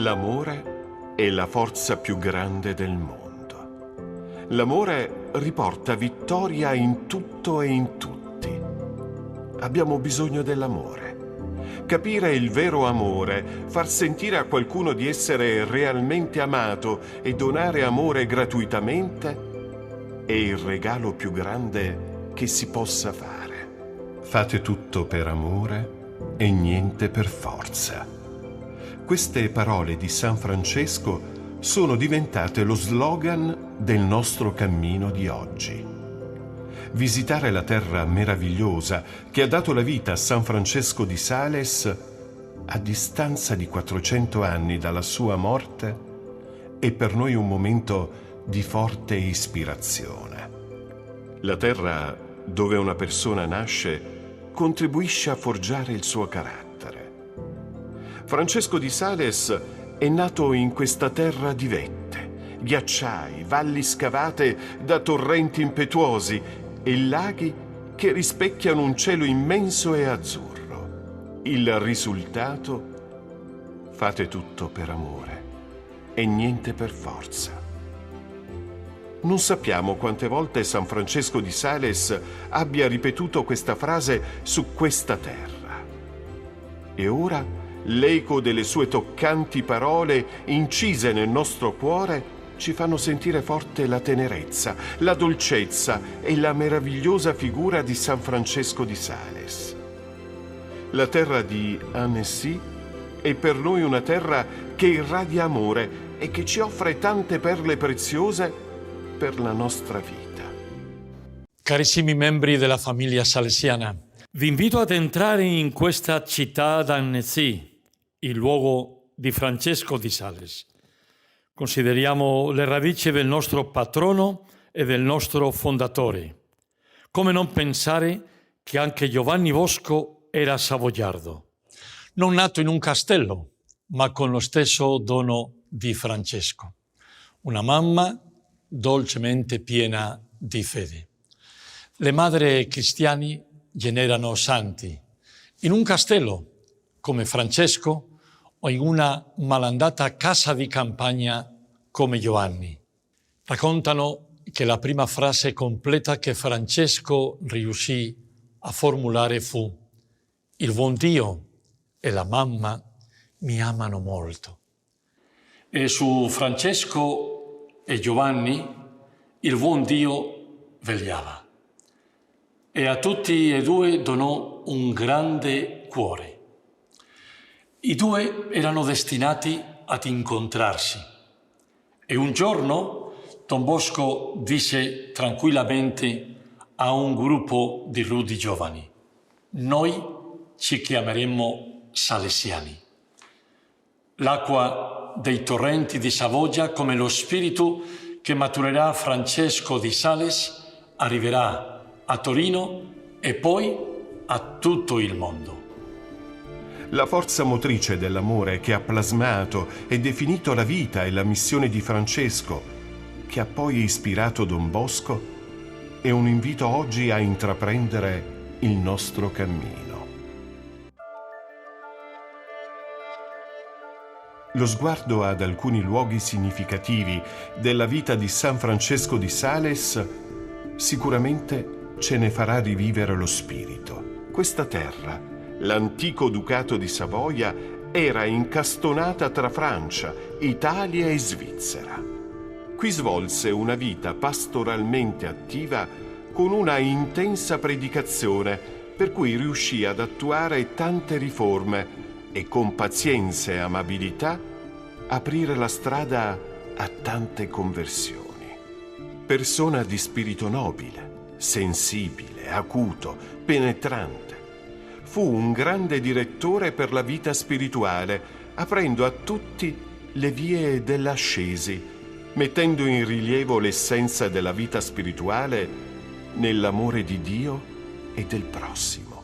L'amore è la forza più grande del mondo. L'amore riporta vittoria in tutto e in tutti. Abbiamo bisogno dell'amore. Capire il vero amore, far sentire a qualcuno di essere realmente amato e donare amore gratuitamente è il regalo più grande che si possa fare. Fate tutto per amore e niente per forza. Queste parole di San Francesco sono diventate lo slogan del nostro cammino di oggi. Visitare la terra meravigliosa che ha dato la vita a San Francesco di Sales, a distanza di 400 anni dalla sua morte, è per noi un momento di forte ispirazione. La terra dove una persona nasce contribuisce a forgiare il suo carattere. Francesco di Sales è nato in questa terra di vette, ghiacciai, valli scavate da torrenti impetuosi e laghi che rispecchiano un cielo immenso e azzurro. Il risultato? Fate tutto per amore e niente per forza. Non sappiamo quante volte San Francesco di Sales abbia ripetuto questa frase su questa terra. E ora l'eco delle sue toccanti parole incise nel nostro cuore ci fanno sentire forte la tenerezza, la dolcezza e la meravigliosa figura di San Francesco di Sales. La terra di Annecy è per noi una terra che irradia amore e che ci offre tante perle preziose per la nostra vita. Carissimi membri della famiglia salesiana, vi invito ad entrare in questa città d'Annecy, il luogo di Francesco di Sales. Consideriamo le radici del nostro patrono e del nostro fondatore. Come non pensare che anche Giovanni Bosco era savoiardo, non nato in un castello, ma con lo stesso dono di Francesco. Una mamma dolcemente piena di fede. Le madri cristiane generano santi. In un castello, come Francesco, o in una malandata casa di campagna come Giovanni. Raccontano che la prima frase completa che Francesco riuscì a formulare fu: «Il buon Dio e la mamma mi amano molto». E su Francesco e Giovanni il buon Dio vegliava. E a tutti e due donò un grande cuore. I due erano destinati ad incontrarsi e un giorno Don Bosco disse tranquillamente a un gruppo di rudi giovani: «Noi ci chiameremo Salesiani». L'acqua dei torrenti di Savoia, come lo spirito che maturerà Francesco di Sales, arriverà a Torino e poi a tutto il mondo. La forza motrice dell'amore che ha plasmato e definito la vita e la missione di Francesco, che ha poi ispirato Don Bosco, è un invito oggi a intraprendere il nostro cammino. Lo sguardo ad alcuni luoghi significativi della vita di San Francesco di Sales sicuramente ce ne farà rivivere lo spirito. Questa terra, l'antico ducato di Savoia, era incastonata tra Francia, Italia e Svizzera. Qui svolse una vita pastoralmente attiva con una intensa predicazione, per cui riuscì ad attuare tante riforme e con pazienza e amabilità aprire la strada a tante conversioni. Persona di spirito nobile, sensibile, acuto, penetrante, fu un grande direttore per la vita spirituale, aprendo a tutti le vie dell'ascesi, mettendo in rilievo l'essenza della vita spirituale nell'amore di Dio e del prossimo.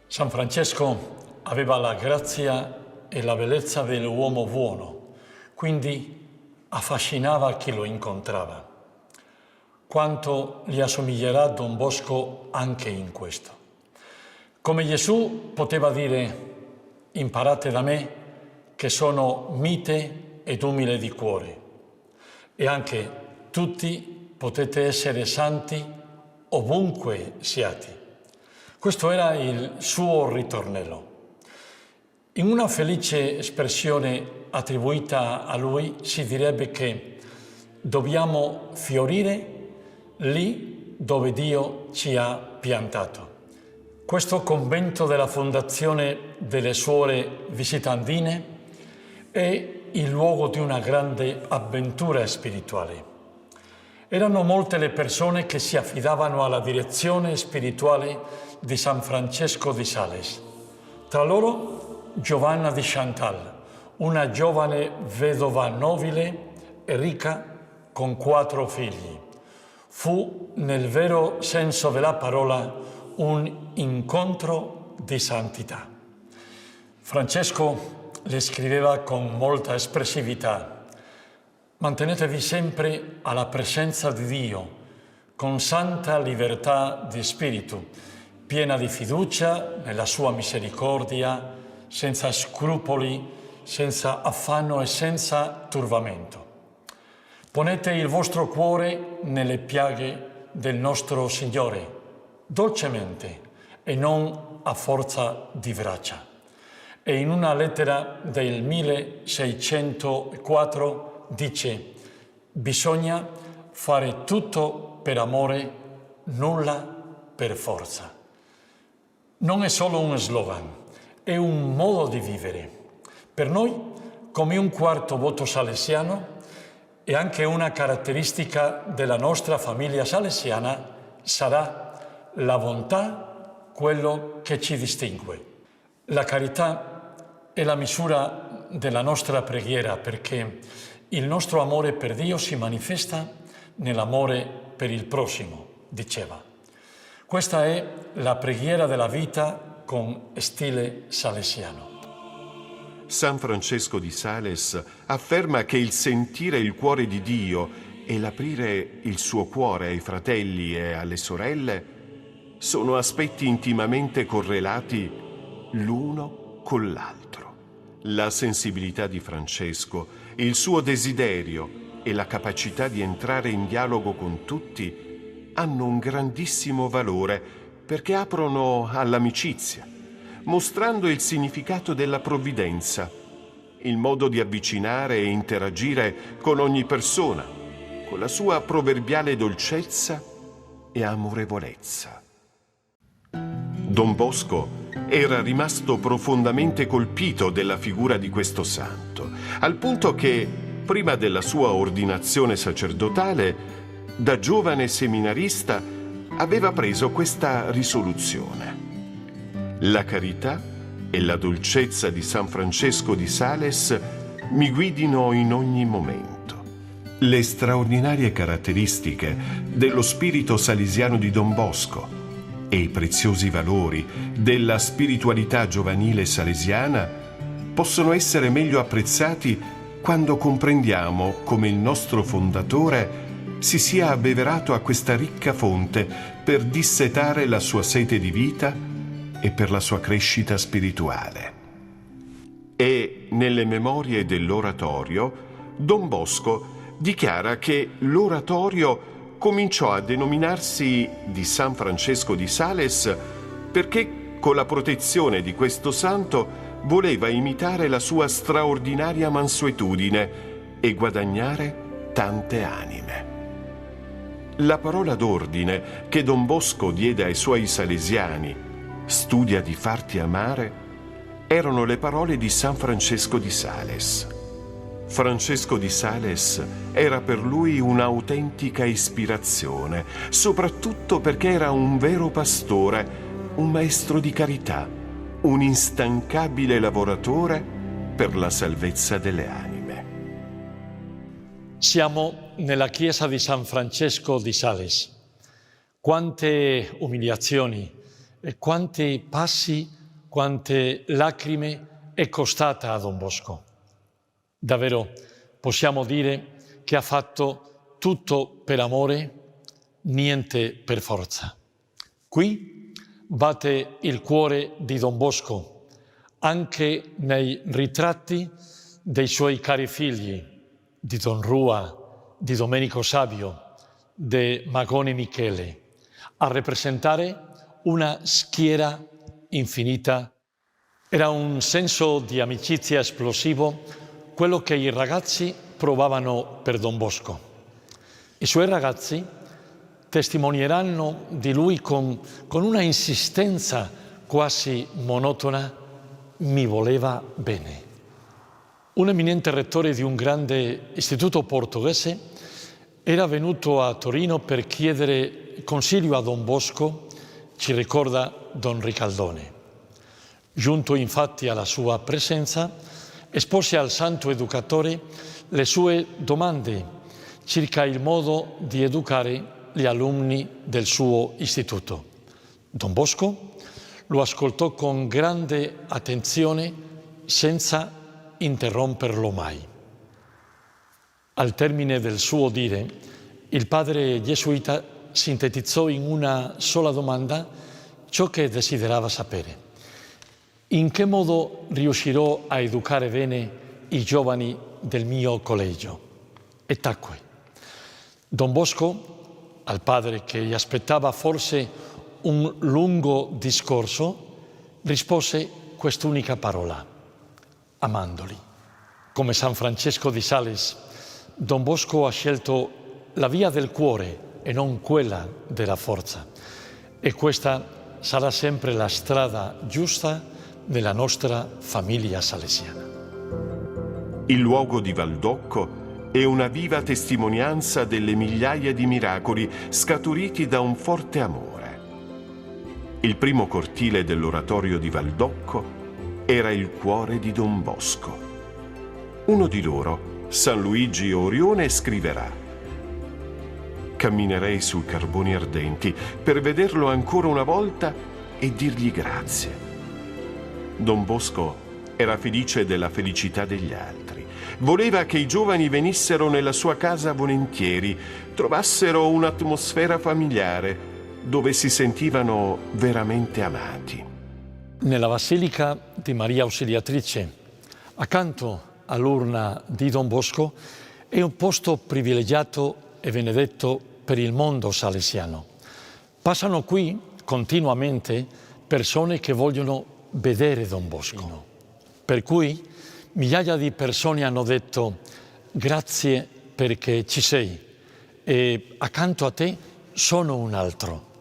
San Francesco aveva la grazia e la bellezza dell'uomo buono, quindi affascinava chi lo incontrava. Quanto gli assomiglierà Don Bosco anche in questo. Come Gesù poteva dire: «Imparate da me che sono mite ed umile di cuore. E anche tutti potete essere santi ovunque siate. Questo era il suo ritornello. In una felice espressione attribuita a lui si direbbe che dobbiamo fiorire lì dove Dio ci ha piantato. Questo convento della Fondazione delle Suore Visitandine è il luogo di una grande avventura spirituale. Erano molte le persone che si affidavano alla direzione spirituale di San Francesco di Sales. Tra loro Giovanna di Chantal, una giovane vedova nobile e ricca con 4 figli. Fu, nel vero senso della parola, un incontro di santità. Francesco le scriveva con molta espressività: mantenetevi sempre alla presenza di Dio, con santa libertà di spirito, piena di fiducia nella sua misericordia, senza scrupoli, senza affanno e senza turbamento. Ponete il vostro cuore nelle piaghe del nostro Signore, dolcemente e non a forza di braccia. E in una lettera del 1604 dice: bisogna fare tutto per amore, nulla per forza. Non è solo un slogan, è un modo di vivere. Per noi, come un quarto voto salesiano, è anche una caratteristica della nostra famiglia salesiana, sarà la bontà quello che ci distingue. La carità è la misura della nostra preghiera, perché il nostro amore per Dio si manifesta nell'amore per il prossimo, diceva. Questa è la preghiera della vita con stile salesiano. San Francesco di Sales afferma che il sentire il cuore di Dio e l'aprire il suo cuore ai fratelli e alle sorelle sono aspetti intimamente correlati l'uno con l'altro. La sensibilità di Francesco, il suo desiderio e la capacità di entrare in dialogo con tutti hanno un grandissimo valore perché aprono all'amicizia, mostrando il significato della provvidenza, il modo di avvicinare e interagire con ogni persona, con la sua proverbiale dolcezza e amorevolezza. Don Bosco era rimasto profondamente colpito della figura di questo santo, al punto che, prima della sua ordinazione sacerdotale, da giovane seminarista aveva preso questa risoluzione: la carità e la dolcezza di San Francesco di Sales mi guidino in ogni momento. Le straordinarie caratteristiche dello spirito salesiano di Don Bosco e i preziosi valori della spiritualità giovanile salesiana possono essere meglio apprezzati quando comprendiamo come il nostro fondatore si sia abbeverato a questa ricca fonte per dissetare la sua sete di vita e per la sua crescita spirituale. E nelle memorie dell'oratorio, Don Bosco dichiara che l'oratorio cominciò a denominarsi di San Francesco di Sales perché, con la protezione di questo santo, voleva imitare la sua straordinaria mansuetudine e guadagnare tante anime. La parola d'ordine che Don Bosco diede ai suoi salesiani, "Studia di farti amare", erano le parole di San Francesco di Sales. Francesco di Sales era per lui un'autentica ispirazione, soprattutto perché era un vero pastore, un maestro di carità, un instancabile lavoratore per la salvezza delle anime. Siamo nella chiesa di San Francesco di Sales. Quante umiliazioni, quanti passi, quante lacrime è costata a Don Bosco. Davvero possiamo dire che ha fatto tutto per amore, niente per forza. Qui batte il cuore di Don Bosco, anche nei ritratti dei suoi cari figli, di Don Rua, di Domenico Savio, di Magone Michele, a rappresentare una schiera infinita. Era un senso di amicizia esplosivo quello che i ragazzi provavano per Don Bosco. I suoi ragazzi testimonieranno di lui con una insistenza quasi monotona: mi voleva bene. Un eminente rettore di un grande istituto portoghese era venuto a Torino per chiedere consiglio a Don Bosco, ci ricorda Don Ricaldone. Giunto infatti alla sua presenza, espose al santo educatore le sue domande circa il modo di educare gli alunni del suo istituto. Don Bosco lo ascoltò con grande attenzione, senza interromperlo mai. Al termine del suo dire, il padre gesuita sintetizzò in una sola domanda ciò che desiderava sapere: in che modo riuscirò a educare bene i giovani del mio collegio? E tacque. Don Bosco, al padre che gli aspettava forse un lungo discorso, rispose quest'unica parola: amandoli. Come San Francesco di Sales, Don Bosco ha scelto la via del cuore e non quella della forza. E questa sarà sempre la strada giusta nella nostra famiglia salesiana. Il luogo di Valdocco è una viva testimonianza delle migliaia di miracoli scaturiti da un forte amore. Il primo cortile dell'oratorio di Valdocco era il cuore di Don Bosco. Uno di loro, San Luigi Orione, scriverà: camminerei sui carboni ardenti per vederlo ancora una volta e dirgli grazie. Don Bosco era felice della felicità degli altri. Voleva che i giovani venissero nella sua casa volentieri, trovassero un'atmosfera familiare dove si sentivano veramente amati. Nella Basilica di Maria Ausiliatrice, accanto all'urna di Don Bosco, è un posto privilegiato e benedetto per il mondo salesiano. Passano qui continuamente persone che vogliono vedere Don Bosco. Per cui migliaia di persone hanno detto: grazie perché ci sei e accanto a te sono un altro.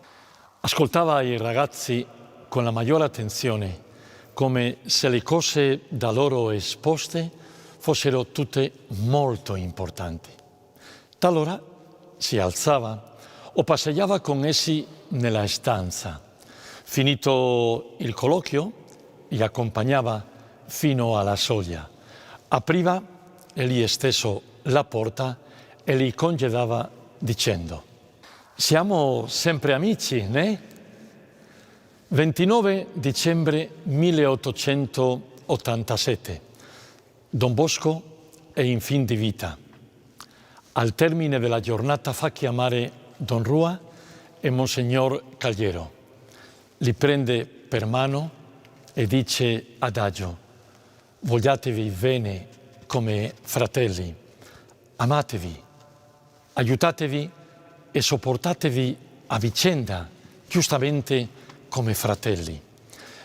Ascoltava i ragazzi con la maggiore attenzione, come se le cose da loro esposte fossero tutte molto importanti. Talora si alzava o passeggiava con essi nella stanza. Finito il colloquio, li accompagnava fino alla soglia, apriva egli stesso la porta e li congedava dicendo: siamo sempre amici, né? 29 dicembre 1887. Don Bosco è in fin di vita. Al termine della giornata fa chiamare Don Rua e Monsignor Cagliero. Li prende per mano e dice adagio: vogliatevi bene come fratelli, amatevi, aiutatevi e sopportatevi a vicenda, giustamente come fratelli.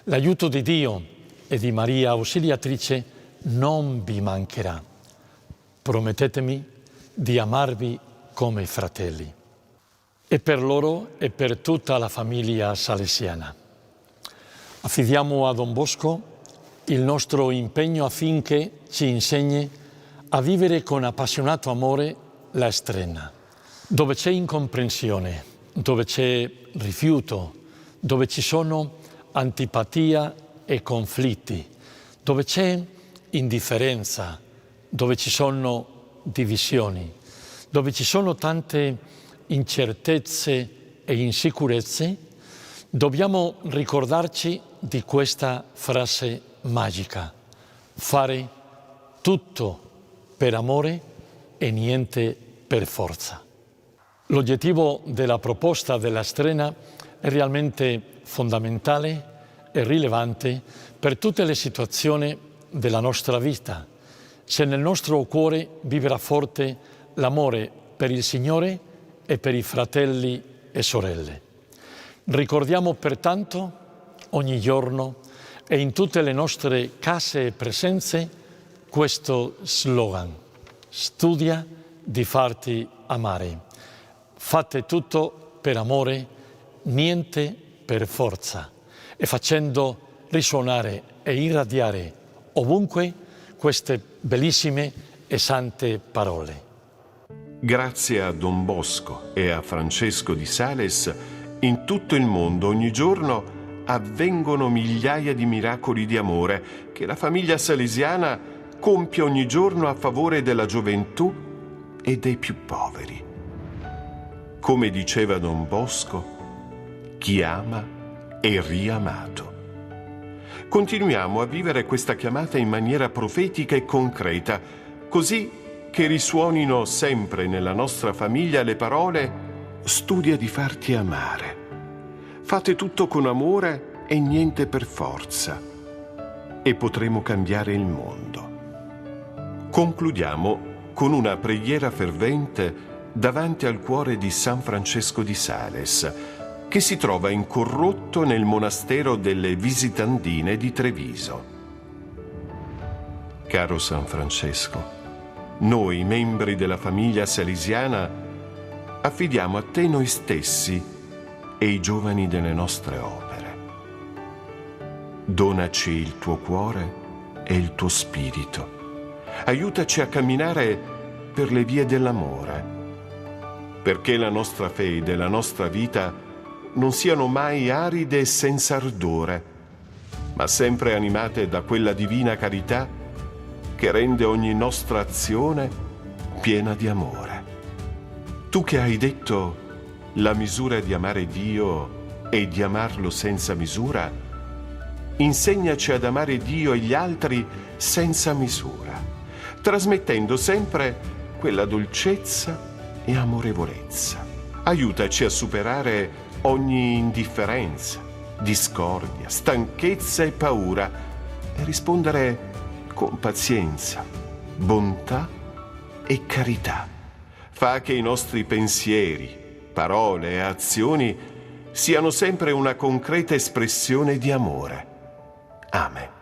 L'aiuto di Dio e di Maria Ausiliatrice non vi mancherà. Promettetemi di amarvi come fratelli. E per loro e per tutta la famiglia salesiana. Affidiamo a Don Bosco il nostro impegno affinché ci insegni a vivere con appassionato amore la strena. Dove c'è incomprensione, dove c'è rifiuto, dove ci sono antipatia e conflitti, dove c'è indifferenza, dove ci sono divisioni, dove ci sono tante incertezze e insicurezze, dobbiamo ricordarci di questa frase magica: fare tutto per amore e niente per forza. L'obiettivo della proposta della strena è realmente fondamentale e rilevante per tutte le situazioni della nostra vita, se nel nostro cuore vivrà forte l'amore per il Signore e per i fratelli e sorelle. Ricordiamo pertanto ogni giorno e in tutte le nostre case e presenze questo slogan: studia di farti amare. Fate tutto per amore, niente per forza, e facendo risuonare e irradiare ovunque queste bellissime e sante parole. Grazie a Don Bosco e a Francesco di Sales, in tutto il mondo ogni giorno avvengono migliaia di miracoli di amore che la famiglia salesiana compie ogni giorno a favore della gioventù e dei più poveri. Come diceva Don Bosco, chi ama è riamato. Continuiamo a vivere questa chiamata in maniera profetica e concreta, così che risuonino sempre nella nostra famiglia le parole: studia di farti amare. Fate tutto con amore e niente per forza, e potremo cambiare il mondo. Concludiamo con una preghiera fervente davanti al cuore di San Francesco di Sales, che si trova incorrotto nel monastero delle Visitandine di Treviso. Caro San Francesco, noi, membri della famiglia salesiana, affidiamo a te noi stessi e i giovani delle nostre opere. Donaci il tuo cuore e il tuo spirito. Aiutaci a camminare per le vie dell'amore, perché la nostra fede e la nostra vita non siano mai aride e senza ardore, ma sempre animate da quella divina carità che rende ogni nostra azione piena di amore. Tu che hai detto: la misura di amare Dio è di amarlo senza misura, insegnaci ad amare Dio e gli altri senza misura, trasmettendo sempre quella dolcezza e amorevolezza. Aiutaci a superare ogni indifferenza, discordia, stanchezza e paura e rispondere con pazienza, bontà e carità. Fa che i nostri pensieri, parole e azioni siano sempre una concreta espressione di amore. Amen.